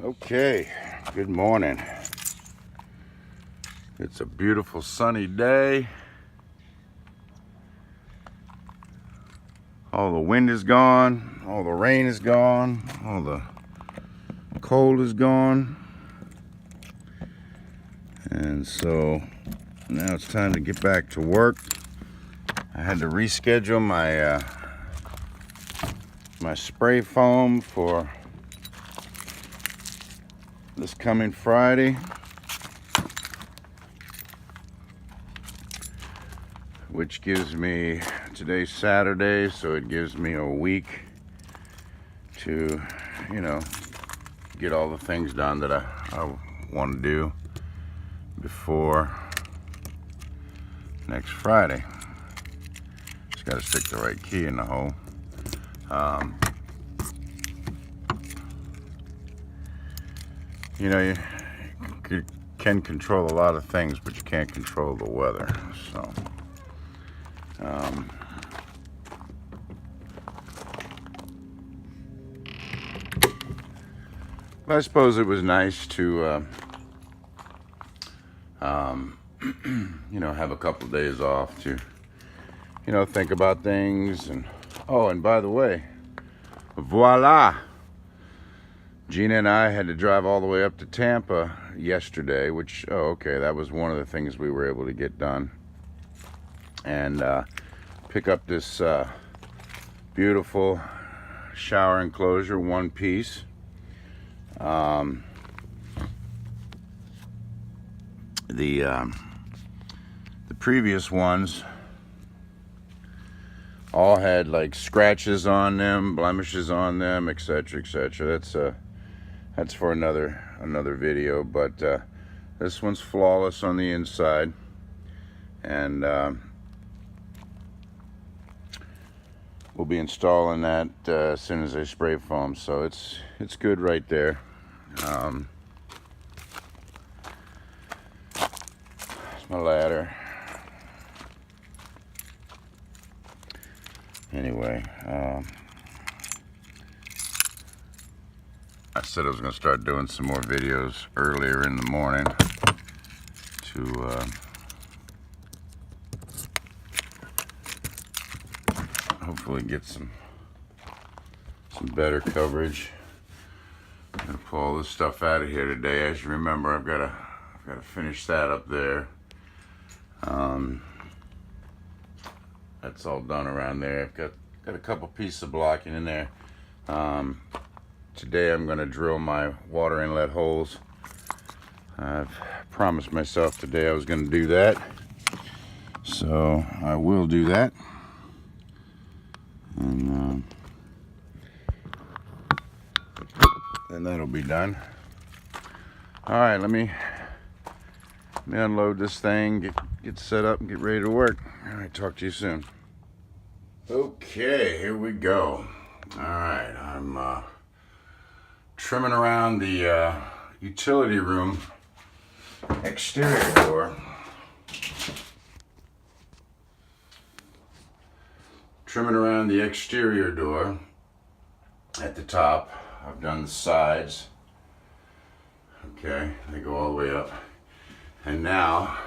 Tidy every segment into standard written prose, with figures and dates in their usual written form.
Okay, good morning. It's a beautiful sunny day. All the wind is gone, all the rain is gone, all the cold is gone. And so now it's time to get back to work. I had to reschedule my my spray foam for this coming Friday, which gives me, today's Saturday, so it gives me a week to, get all the things done that I want to do before next Friday. Just got to stick the right key in the hole. You can control a lot of things, but you can't control the weather. So, but I suppose it was nice to, have a couple of days off to, think about things. And and by the way, voila! Gina and I had to drive all the way up to Tampa yesterday, which, that was one of the things we were able to get done. And pick up this beautiful shower enclosure, one piece. The previous ones all had like scratches on them, blemishes on them, etc., etc. That's for another video, but this one's flawless on the inside, and we'll be installing that as soon as I spray foam. So it's good right there. It's my ladder. Anyway, I said I was going to start doing some more videos earlier in the morning to hopefully get some better coverage. I'm going to pull all this stuff out of here today. As you remember, I've got to finish that up there. That's all done around there. I've got a couple pieces of blocking in there. Today I'm going to drill my water inlet holes. I've promised myself today I was going to do that, so I will do that. And then that'll be done. All right, let me unload this thing, get set up, and get ready to work. All right, talk to you soon. Okay, here we go. All right, I'm trimming around the utility room exterior door. Trimming around the exterior door at the top. I've done the sides. Okay, they go all the way up. And now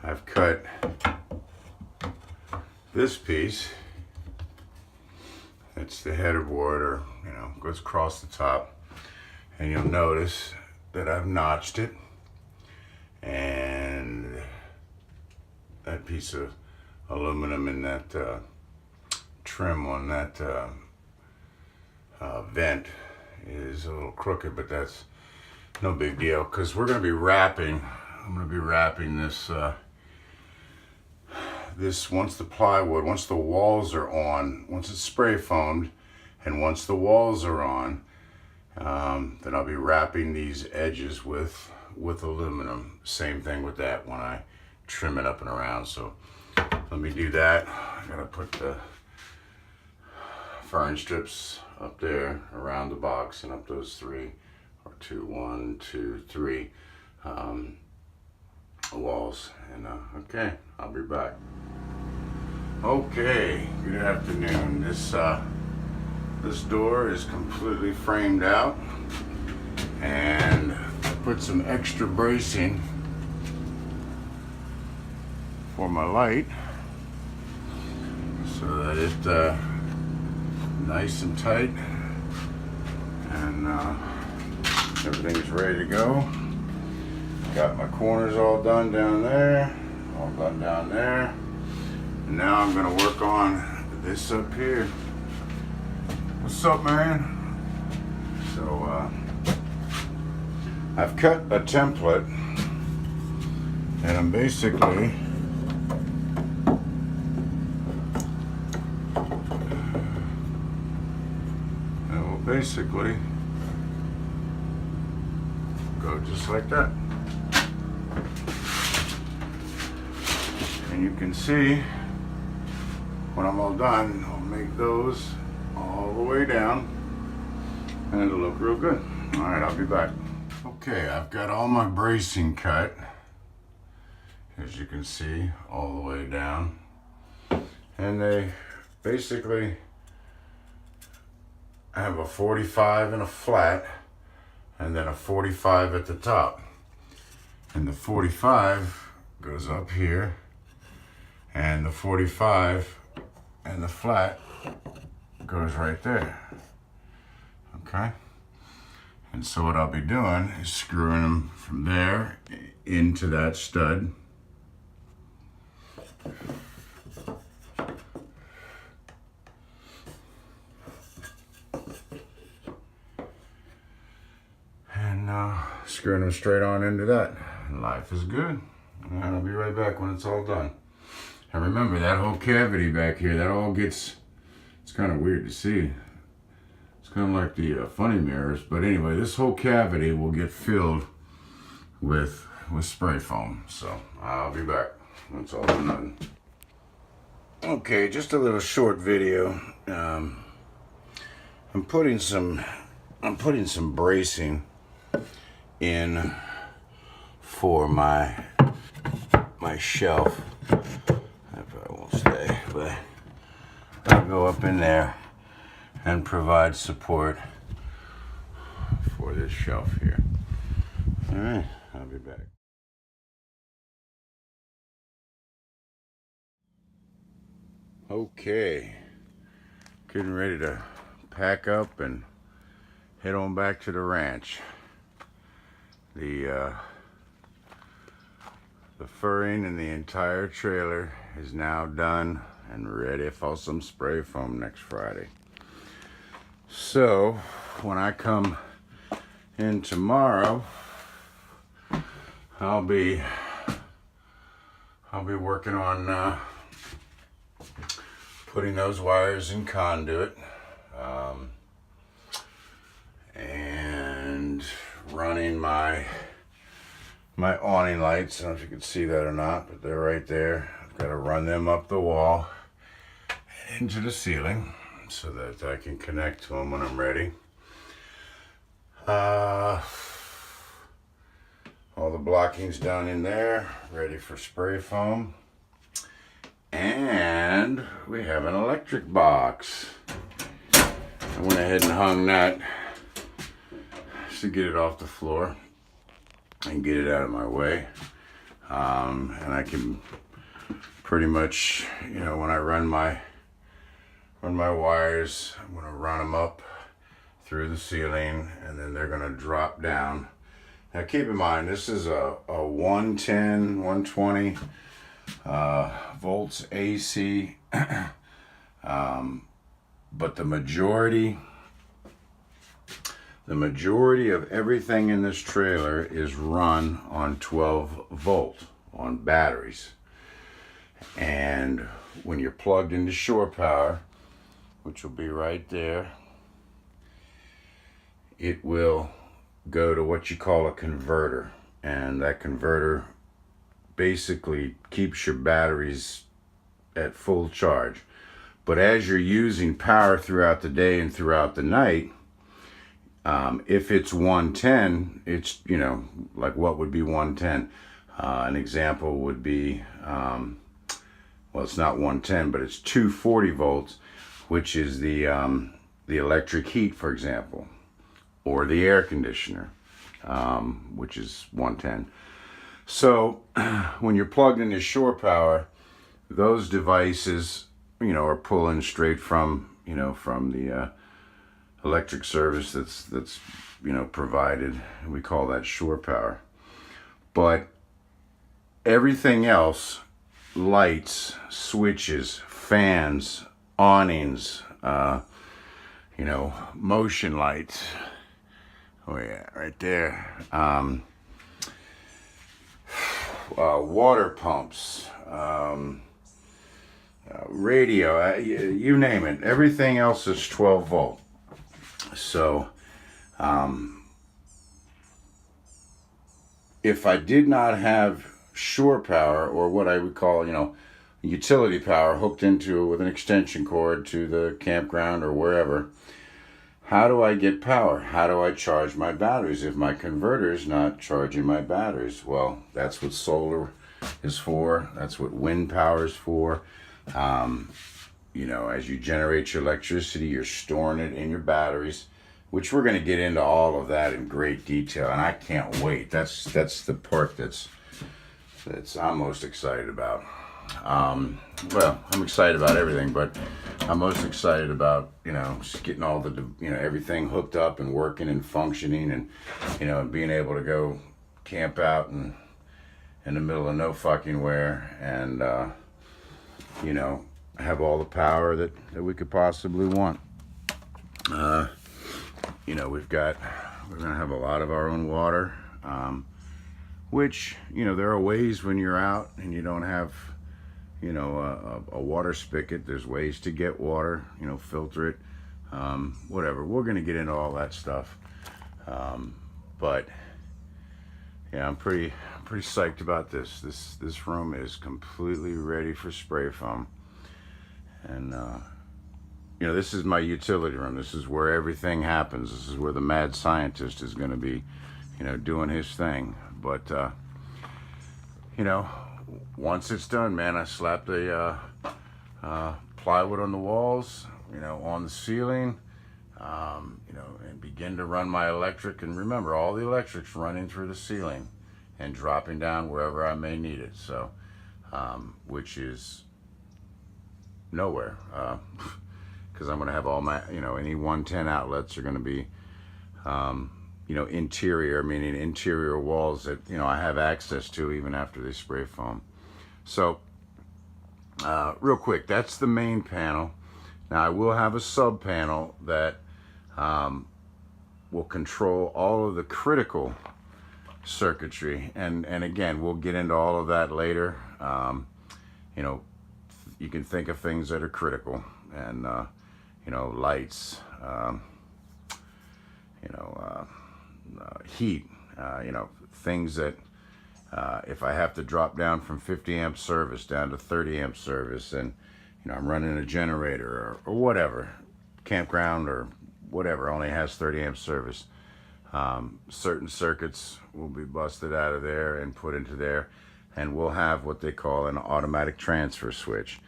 I've cut this piece. It's the header board, or goes across the top, and you'll notice that I've notched it, and that piece of aluminum in that trim on that vent is a little crooked, but that's no big deal, because I'm going to be wrapping this once the plywood, once the walls are on, once it's spray foamed, and once the walls are on, then I'll be wrapping these edges with aluminum. Same thing with that when I trim it up and around. So let me do that. I gotta put the fern strips up there around the box and up those three, or two, 1, 2, 3 walls. And okay, I'll be back. Okay, good afternoon. This door is completely framed out. and put some extra bracing for my light so that it nice and tight, and everything's ready to go. Got my corners all done down there, all done down there, and now I'm gonna work on this up here. What's up, man? So I've cut a template, and I'm basically go just like that. And you can see when I'm all done, I'll make those all the way down and it'll look real good. All right, I'll be back. Okay, I've got all my bracing cut, as you can see, all the way down. And they basically have a 45 and a flat, and then a 45 at the top. And the 45 goes up here, and the 45 and the flat goes right there. Okay? And so what I'll be doing is screwing them from there into that stud. Screwing them straight on into that. And life is good. And I'll be right back when it's all done. And remember, that whole cavity back here, that all gets, it's kind of weird to see. It's kind of like the funny mirrors. But anyway, this whole cavity will get filled with spray foam. So I'll be back when it's all done. Okay, just a little short video. I'm putting some bracing in for my shelf. I probably won't stay, but I'll go up in there and provide support for this shelf here. All right, I'll be back. Okay, getting ready to pack up and head on back to the ranch. The furring in the entire trailer is now done and ready for some spray foam next Friday. So when I come in tomorrow, I'll be working on putting those wires in conduit and running my awning lights. I don't know if you can see that or not, but they're right there. I've got to run them up the wall and into the ceiling so that I can connect to them when I'm ready. All the blocking's done in there, ready for spray foam. And we have an electric box. I went ahead and hung that just to get it off the floor and get it out of my way. And I can pretty much, you know, when I run my wires, I'm gonna run them up through the ceiling and then they're gonna drop down. Now keep in mind, this is a 110, 120 volts AC, but the majority of everything in this trailer is run on 12 volt on batteries. And when you're plugged into shore power, which will be right there, it will go to what you call a converter, and that converter basically keeps your batteries at full charge. But as you're using power throughout the day and throughout the night, if it's 110, it's, you know, like what would be 110? An example would be, well, it's not 110, but it's 240 volts, which is the electric heat, for example, or the air conditioner. which is 110. So when you're plugged into shore power, those devices, are pulling straight from, from the electric service that's provided. We call that shore power. But everything else, lights, switches, fans, awnings, motion lights. Oh yeah, right there. Water pumps, radio, you name it. Everything else is 12 volt. So, if I did not have shore power, or what I would call, utility power hooked into with an extension cord to the campground or wherever, how do I get power? How do I charge my batteries if my converter's not charging my batteries? Well, that's what solar is for. That's what wind power is for. As you generate your electricity, you're storing it in your batteries, which we're going to get into all of that in great detail, and I can't wait. That's the part that's I'm most excited about. Well, I'm excited about everything, but I'm most excited about, just getting all the, everything hooked up and working and functioning, and, and being able to go camp out in the middle of no fucking where, and, have all the power that we could possibly want. We're going to have a lot of our own water, which, there are ways when you're out and you don't have, a water spigot. There's ways to get water, filter it, whatever. We're going to get into all that stuff. But yeah, I'm pretty psyched about this. This room is completely ready for spray foam. And, this is my utility room. This is where everything happens. This is where the mad scientist is going to be, doing his thing. But, once it's done, man, I slap the plywood on the walls, on the ceiling, and begin to run my electric. And remember, all the electric's running through the ceiling and dropping down wherever I may need it. So, which is nowhere, because I'm going to have all my, any 110 outlets are going to be, interior, meaning interior walls that, I have access to even after they spray foam. So, real quick, that's the main panel. Now, I will have a sub panel that will control all of the critical circuitry, and again, we'll get into all of that later. You can think of things that are critical, and lights, heat, things that if I have to drop down from 50 amp service down to 30 amp service, and I'm running a generator or whatever, campground or whatever only has 30 amp service, certain circuits will be busted out of there and put into there, and we'll have what they call an automatic transfer switch.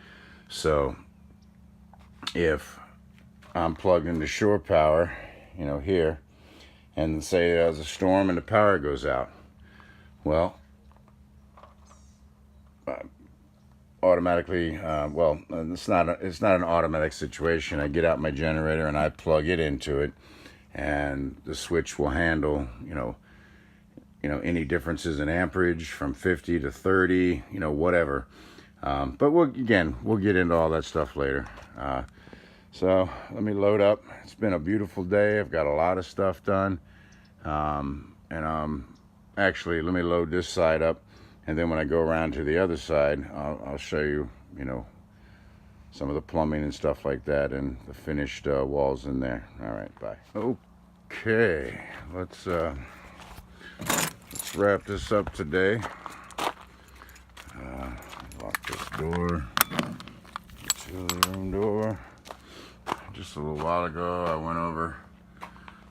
So if I'm plugged into shore power, here, and say there's a storm and the power goes out, well, automatically, it's not an automatic situation. I get out my generator and I plug it into it, and the switch will handle, any differences in amperage from 50 to 30, whatever. But we'll get into all that stuff later. So let me load up. It's been a beautiful day. I've got a lot of stuff done. Actually, let me load this side up, and then when I go around to the other side, I'll show you, some of the plumbing and stuff like that, and the finished walls in there. All right, bye. Okay, let's wrap this up today. Lock this door, utility room door. Just a little while ago, I went over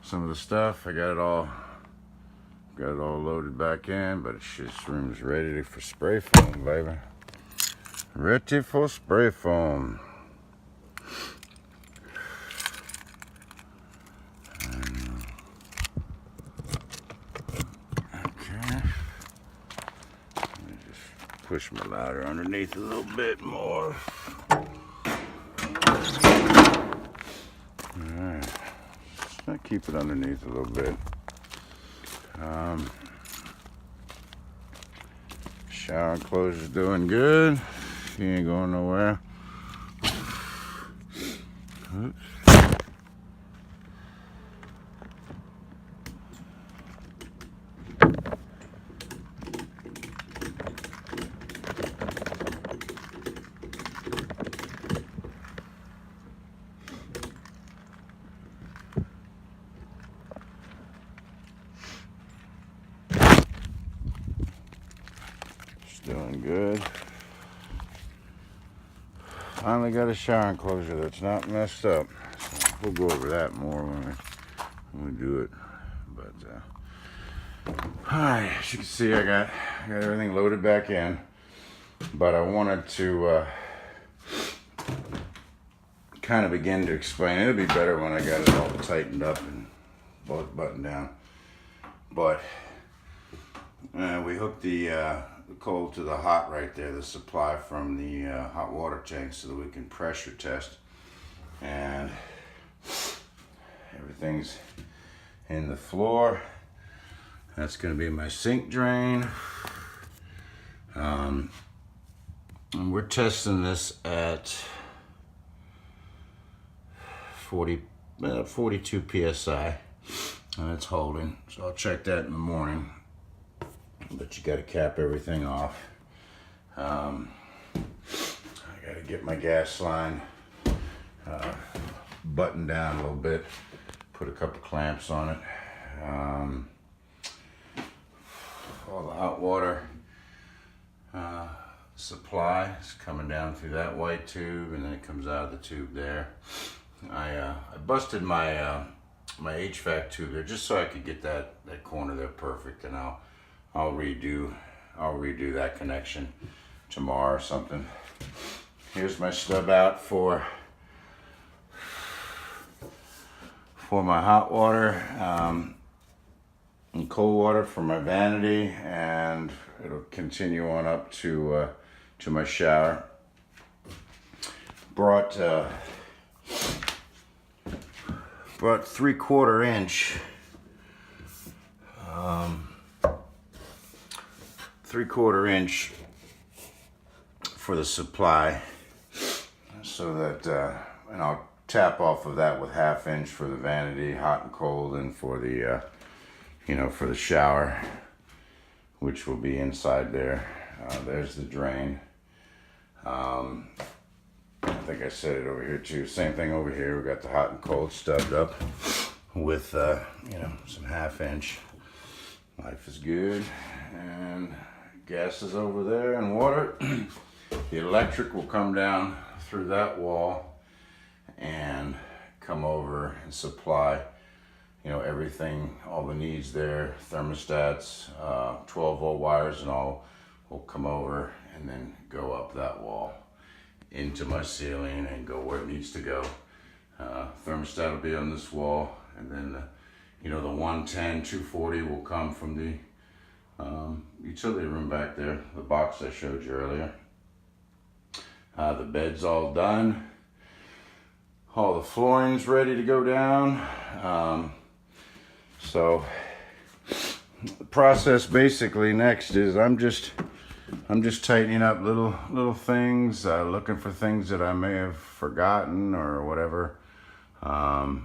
some of the stuff. I got it all loaded back in, but this room's ready for spray foam, baby. Ready for spray foam. push my ladder underneath a little bit more. Alright. I'll keep it underneath a little bit. Shower enclosure's doing good. He ain't going nowhere. Oops. Doing good. Finally got a shower enclosure that's not messed up. So we'll go over that more when we do it. But alright, as you can see, I got everything loaded back in. But I wanted to kind of begin to explain. It'll be better when I got it all tightened up and buttoned down. But we hooked the cold to the hot right there, the supply from the hot water tank, so that we can pressure test. And everything's in the floor. That's going to be my sink drain. And we're testing this at 42 psi, and it's holding. So I'll check that in the morning. But you got to cap everything off. I got to get my gas line buttoned down a little bit. Put a couple clamps on it. All the hot water supply is coming down through that white tube, and then it comes out of the tube there. I busted my my HVAC tube there just so I could get that corner there perfect, and I'll redo that connection tomorrow or something. Here's my stub out for my hot water and cold water for my vanity, and it'll continue on up to my shower. Brought 3/4 inch 3/4 inch for the supply, so that and I'll tap off of that with 1/2 inch for the vanity, hot and cold, and for the for the shower, which will be inside there. There's the drain. I think I said it over here too. Same thing over here. We got the hot and cold stubbed up with some 1/2 inch. Life is good. And gas is over there, and water. The electric will come down through that wall and come over and supply everything, all the needs there, thermostats, 12-volt wires and all will come over and then go up that wall into my ceiling and go where it needs to go. Thermostat will be on this wall, and then the 110, 240 will come from the utility room back there, the box I showed you earlier. The bed's all done. All the flooring's ready to go down. So the process basically next is I'm just tightening up little things, looking for things that I may have forgotten or whatever. Matter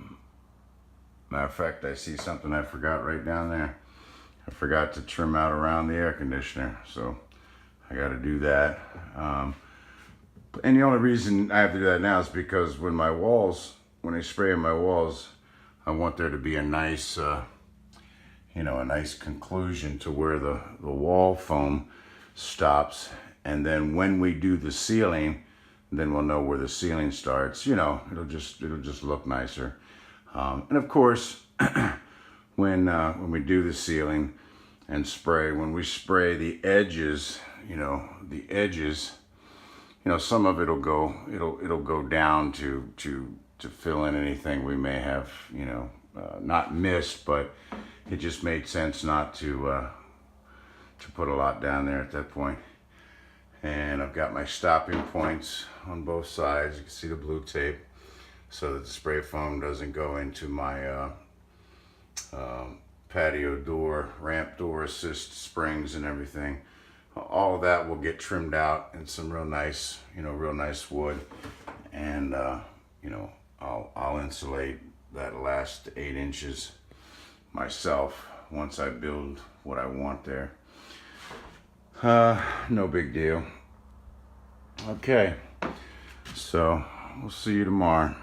of fact, I see something I forgot right down there. I forgot to trim out around the air conditioner, so I got to do that. And the only reason I have to do that now is because when I spray in my walls, I want there to be a nice, a nice conclusion to where the wall foam stops. And then when we do the ceiling, then we'll know where the ceiling starts. It'll just look nicer. And of course, when we do the ceiling and spray, when we spray the edges, some of it'll go down to fill in anything we may have, not missed, but it just made sense not to put a lot down there at that point. And I've got my stopping points on both sides. You can see the blue tape so that the spray foam doesn't go into my patio door, ramp door assist springs and everything. All of that will get trimmed out in some real nice wood. And I'll insulate that last 8 inches myself once I build what I want there. No big deal. Okay, so we'll see you tomorrow.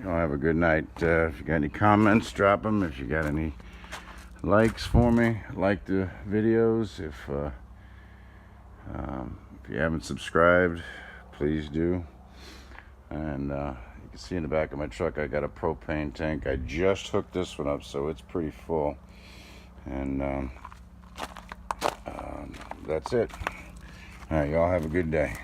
Y'all have a good night. If you got any comments, drop them. If you got any likes for me, like the videos. If you haven't subscribed, please do. And you can see in the back of my truck I got a propane tank. I just hooked this one up, so it's pretty full. And that's it. All right, y'all have a good day.